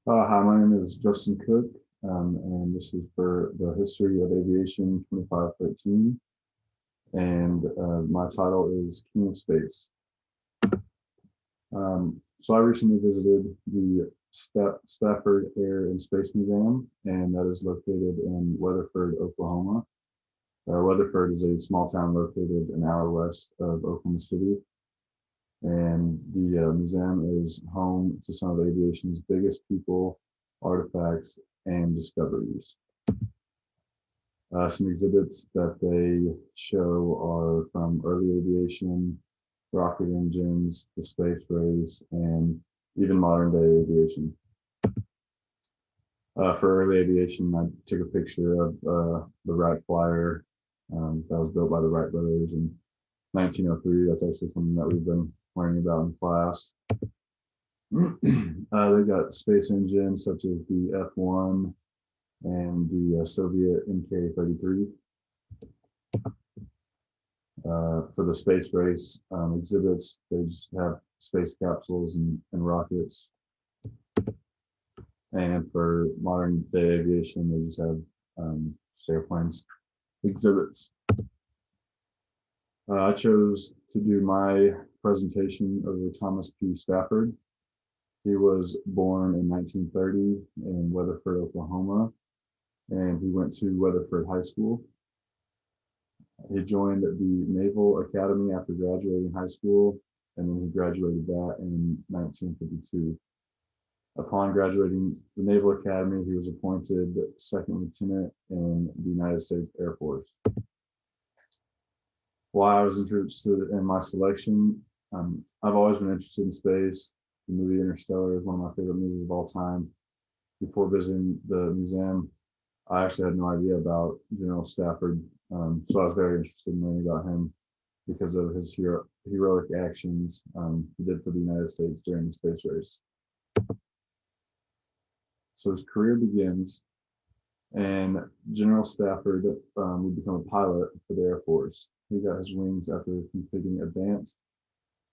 Hi, my name is Justin Cook, and this is for the history of aviation 2513. And my title is King of Space. So I recently visited the Stafford Air and Space Museum, and that is located in Weatherford, Oklahoma. Weatherford is a small town located an hour west of Oklahoma City, and the museum is home to some of aviation's biggest people, artifacts, and discoveries. Some exhibits that they show are from early aviation, rocket engines, the space race, and even modern day aviation. For early aviation, I took a picture of the Wright Flyer that was built by the Wright brothers in 1903. That's actually something that we've been learning about in class. They got space engines such as the F-1 and the Soviet Mk-33. For the space race exhibits, they just have space capsules and rockets. And for modern day aviation, they just have airplanes exhibits. I chose to do my presentation over Thomas P. Stafford. He was born in 1930 in Weatherford, Oklahoma, and he went to Weatherford High School. He joined the Naval Academy after graduating high school, and then he graduated that in 1952. Upon graduating the Naval Academy, he was appointed second lieutenant in the United States Air Force. Why I was interested in my selection, I've always been interested in space. The movie Interstellar is one of my favorite movies of all time. Before visiting the museum, I actually had no idea about General Stafford, so I was very interested in learning about him because of his heroic actions he did for the United States during the space race. So his career begins, and General Stafford would become a pilot for the Air Force. He got his wings after completing advanced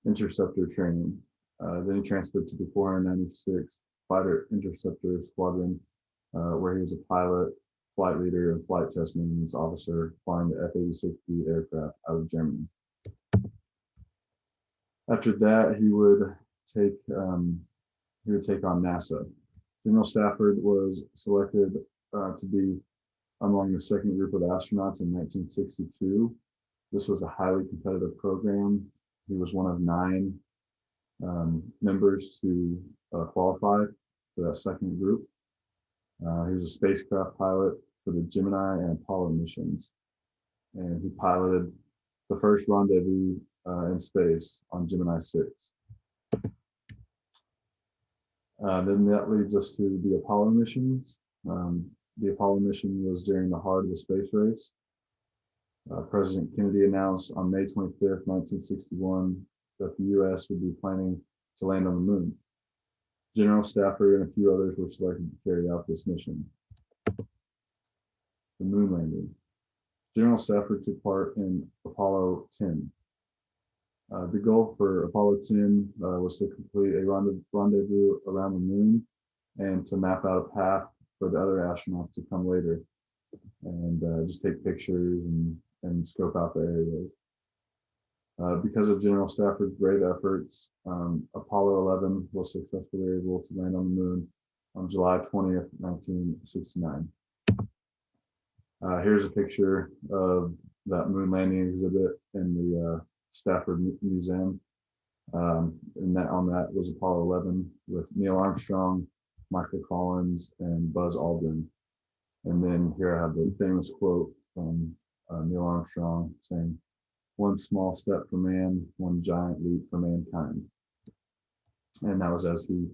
interceptor training. Then he transferred to the 496th Fighter Interceptor Squadron, where he was a pilot, flight leader, and flight test maintenance officer flying the F-8060 aircraft out of Germany. After that, take he would take on NASA. General Stafford was selected to be among the second group of astronauts in 1962. This was a highly competitive program. He was one of 9 members to qualify for that second group. He was a spacecraft pilot for the Gemini and Apollo missions, and he piloted the first rendezvous in space on Gemini 6. Then that leads us to the Apollo missions. The Apollo mission was during the heart of the space race. President Kennedy announced on May 25th, 1961, that the U.S. would be planning to land on the moon. General Stafford and a few others were selected to carry out this mission. The moon landing. General Stafford took part in Apollo 10. The goal for Apollo 10 was to complete a rendezvous around the moon and to map out a path for the other astronauts to come later and just take pictures and scope out the areas. Because of General Stafford's great efforts, Apollo 11 was successfully able to land on the moon on July 20th, 1969. Here's a picture of that moon landing exhibit in the Stafford Museum. And that on that was Apollo 11 with Neil Armstrong, Michael Collins, and Buzz Aldrin. And then here I have the famous quote from Neil Armstrong saying, "One small step for man, one giant leap for mankind." And that was as he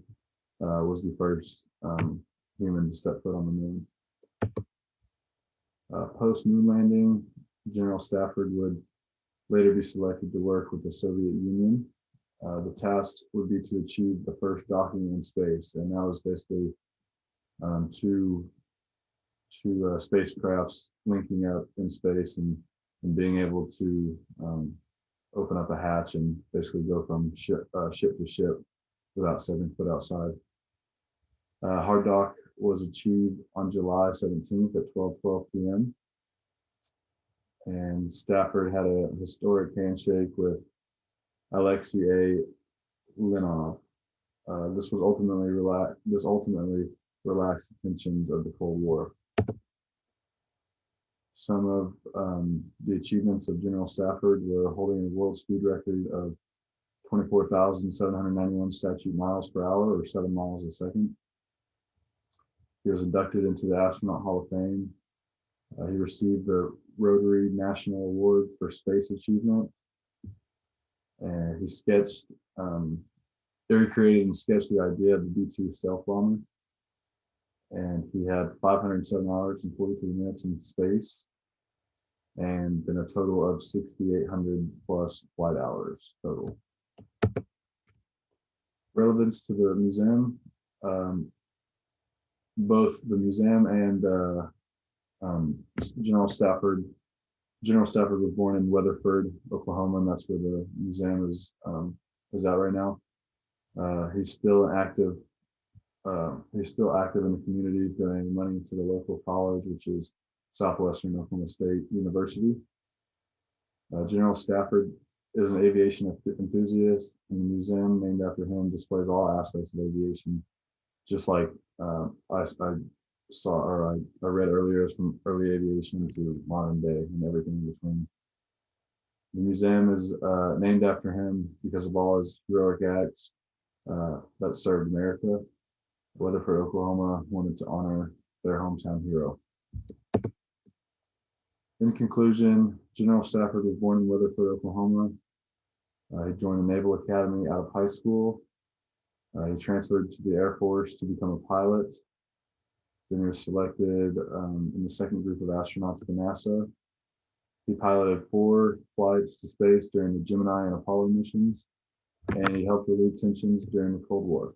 was the first human to step foot on the moon. Post-moon landing, General Stafford would later be selected to work with the Soviet Union. The task would be to achieve the first docking in space, and that was basically two spacecrafts linking up in space and being able to open up a hatch and basically go from ship to ship without stepping foot outside. Hard dock was achieved on July 17th at 12:12 p.m. And Stafford had a historic handshake with Alexei A. Linov. This ultimately relaxed the tensions of the Cold War. Some of the achievements of General Stafford were holding a world speed record of 24,791 statute miles per hour, or 7 miles a second. He was inducted into the Astronaut Hall of Fame. He received the Rotary National Award for Space Achievement. And he created and sketched the idea of the B-2 stealth bomber. And he had 507 hours and 43 minutes in space, and then a total of 6,800 plus flight hours total. Relevance to the museum, both the museum and General Stafford was born in Weatherford, Oklahoma, and that's where the museum is at right now. He's still active in the community, donating money to the local college, which is Southwestern Oklahoma State University. General Stafford is an aviation enthusiast, and the museum named after him displays all aspects of aviation, just like I read earlier, from early aviation to modern day and everything in between. The museum is named after him because of all his heroic acts that served America. Weatherford, Oklahoma wanted to honor their hometown hero. In conclusion, General Stafford was born in Weatherford, Oklahoma. He joined the Naval Academy out of high school. He transferred to the Air Force to become a pilot. Then he was selected in the second group of astronauts at NASA. He piloted 4 flights to space during the Gemini and Apollo missions, and he helped relieve tensions during the Cold War.